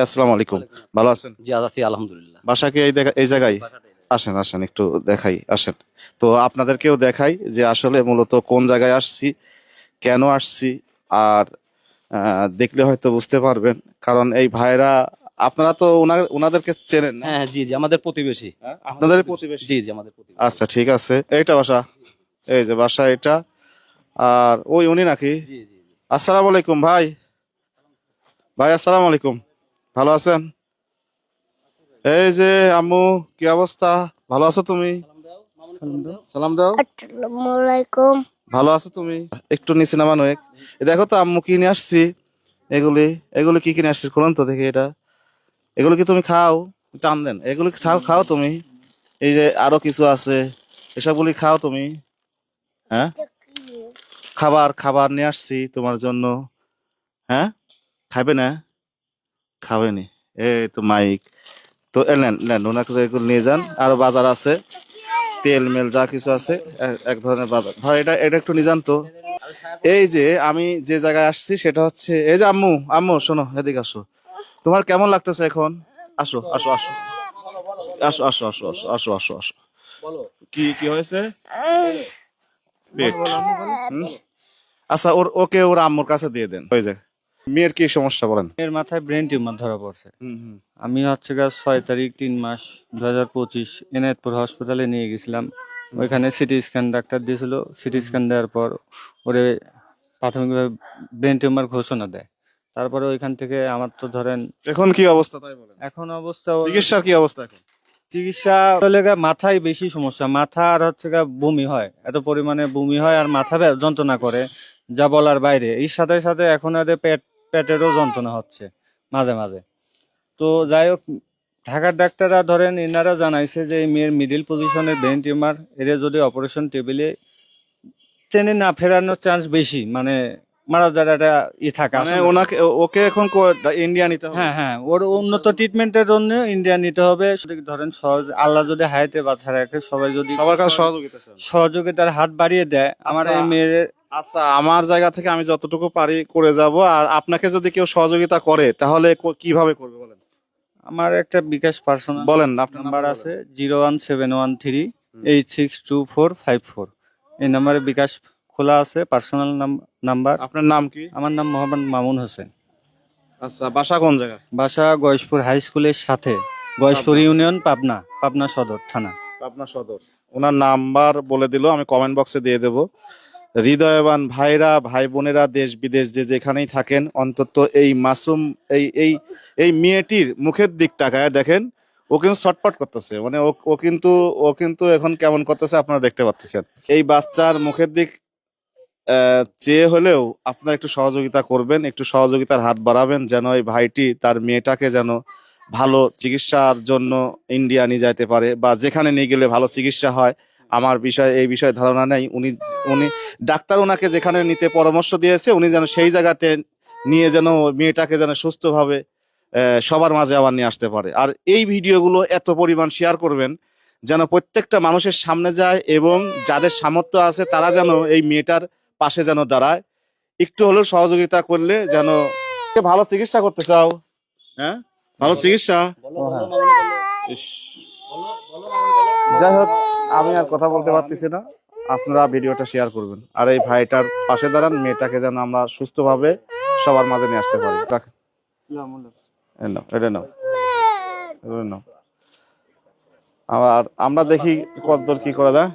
আসসালামু আলাইকুম। ভালো আছেন? জি আছি আলহামদুলিল্লাহ। বাসা কি এই জায়গায়? আসেন আসেন একটু দেখাই, আসেন। তো আপনাদেরকেও দেখাই যে আসলে মূলত কোন জায়গায় আসছি, কেন আসছি। আর দেখলে হয়তো বুঝতে পারবেন, কারণ এই ভাইরা, আপনারা তো ওনাদেরকে চেনেন না? হ্যাঁ জি জি আমাদের প্রতিবেশী। হ্যাঁ, আপনাদের প্রতিবেশী। জি জি আমাদের প্রতিবেশী। আচ্ছা ঠিক আছে, এইটা বাসা, এই যে বাসা এটা। আর ওই উনি নাকি? জি জি জি। আসসালামু আলাইকুম ভাই। ভাই আসসালামু আলাইকুম, ভালো আছেন? এই যে আম্মু, কি অবস্থা? ভালো আছো তুমি? সালাম দাও মামুন, সালাম সালাম দাও, দাও। সালাম দাও। আসসালামু আলাইকুম। ভালো আছো তুমি? একটু নিচে নামানো দেখো তো আম্মু কি নিয়ে আসছি। এগুলি এগুলি কি কিনে আসছিস, খুলুন তো দেখি এটা। এগুলো কি তুমি খাও? টান দেন, এগুলি খাও খাও তুমি। এই যে আরো কিছু আছে, এসবগুলি খাও তুমি। হ্যাঁ, খাবার খাবার নিয়ে আসছি তোমার জন্য। হ্যাঁ, খাবে না? খাবেনি? এই তো মাইক। তো নেন নেন, ওনাকে এগুলো নিয়ে যান। আরো বাজার আছে, তেল মেল যা কিছু আছে, এক ধরনের বাজার। ভাই এটা এটা একটু নিয়ে যান তো। এই যে আমি যে জায়গায় আসছি সেটা হচ্ছে, এই যে আম্মু, আম্মু শোনো, এদিকে আসো। তোমার কেমন লাগতেছে এখন? আসো আসো আসো আসো আসো আসো আসো আসো আসো আসো। বলো কি কি হয়েছে? পেট। বলো আম্মু বলো। হুম? আচ্ছা, ওকে ওর আম্মুর কাছে দিয়ে দেন, হয়ে যায়। মেয়ের কি সমস্যা বলেন? এর মাথায় ব্রেন টিউমার ধরা পড়ছে। হুম হুম। আমি হচ্ছে গা 6 তারিখ 3 মাস 2025 এনায়েতপুর হসপিটালে নিয়ে গেছিলাম। ওইখানে সিটি স্ক্যান ডাক্তার দিয়েছিল। সিটি স্ক্যান দেওয়ার পর ওরে প্রাথমিকভাবে ব্রেন টিউমার ঘোষণা দেয়। তারপরে ওইখান থেকে আমার তো ধরেন এখন কি অবস্থা তাই বলেন? এখন অবস্থা চিকিৎসার কি অবস্থা এখন? চিকিৎসা হলে গা মাথায় বেশি সমস্যা। মাথা আর হচ্ছে গা বমি হয়, এত পরিমাণে বমি হয় আর মাথা যন্ত্রণা করে যা বলার বাইরে। এর সাথে সাথে এখন আর পেটেরও যন্ত্রণা হচ্ছে মাঝে মাঝে। তো যাই হোক, ঢাকার ডাক্তাররা ধরেন এনারা জানাইছে যে এই মেয়ের মিডিল পজিশনের ব্রেন টিউমার, এর যদি অপারেশন টেবিলে টেনে না ফেরানোর চান্স বেশি, মানে মারা যাওয়ার একটা থাকে মানে আসলে। ওনাকে ওকে এখন ইন্ডিয়া নিতে হবে? হ্যাঁ হ্যাঁ, ওর উন্নত ট্রিটমেন্টের জন্য ইন্ডিয়া নিতে হবে। ধরেন সহজ, আল্লাহ যদি হায়াতে বাঁচা রাখে, সবাই যদি সবার কাছে সহযোগিতা চান। সহযোগিতার হাত বাড়িয়ে দেয়, আমার আচ্ছা এই মেয়ের। আচ্ছা, আমার জায়গা থেকে আমি যতটুকু পারি করে যাব। আর আপনাকে যদি কেউ সহযোগিতা করে তাহলে কিভাবে করবে বলেন? আমার একটা বিকাশ পার্সোনাল বলেন আপনার নাম্বার নাম্বার আছে, বলেন। 01713 862454। এই নাম্বারে বিকাশ খোলা আছে, পার্সোনাল নাম্বার। আপনার নাম কি? আমার নাম মোহাম্মদ মামুন হোসেন। আচ্ছা, বাসা কোন জায়গায়? বাসা গয়েশপুর হাই স্কুলের সাথে, গয়েশপুর পাবনা। ইউনিয়ন, পাবনা, পাবনা সদর থানা। পাবনা সদর। ওনার নাম্বার বলে দিল, আমি কমেন্ট বক্সে দিয়ে দেব। হৃদয়বান ভাইরা, ভাই বোনেরা, দেশ বিদেশ যে যেখানেই থাকেন, অন্তত এই মাসুম, এই এই এই মেয়েটির মুখের দিক তাকায় দেখেন। ও কিন্তু ছটপট করতেছে, মানে ও কিন্তু এখন কেমন করতেছে আপনারা দেখতে পাচ্ছেন। এই বাচ্চার মুখের দিক চেয়ে হলেও আপনারা একটু সহযোগিতা করবেন, একটু সহযোগিতার হাত বাড়াবেন, যেন এই ভাইটি তার মেয়েটাকে যেন ভালো চিকিৎসার জন্য ইন্ডিয়া নিয়ে যাইতে পারে, বা যেখানে নিয়ে গেলে ভালো চিকিৎসা হয়। আমার এই বিষয়ে ধারণা নেই। উনি উনি ডাক্তার ওনাকে যেখানে নিতে পরামর্শ দিয়েছে, উনি যেন সেই জায়গাতে নিয়ে যেন মেয়েটাকে যেন সুস্থভাবে সবার মাঝে আবার নিয়ে আসতে পারে। আর এই ভিডিওগুলো এত পরিমাণ শেয়ার করবেন যেন প্রত্যেকটা মানুষের সামনে যায়, এবং যাদের সামর্থ্য আছে তারা যেন এই মেয়েটার পাশে যেন দাঁড়ায়। একটু হলেও সহযোগিতা করলে যেন ভালো চিকিৎসা করতে চাও। হ্যাঁ, ভালো চিকিৎসা। বলো বলো মামুন বলো। ইস, বলো বলো মামুন বলো। যাই হোক, আমি আর কথা বলতে পারতেছি না। আপনারা ভিডিওটা শেয়ার করবেন আর এই ভাইটার পাশে দাঁড়ান, মেয়েটাকে যেন আমরা সুস্থভাবে সবার মাঝে নিয়ে আসতে পারি। এই নাও, এটা নাও, এটা নাও। আবার আমরা দেখি কতদূর কি করা যায়।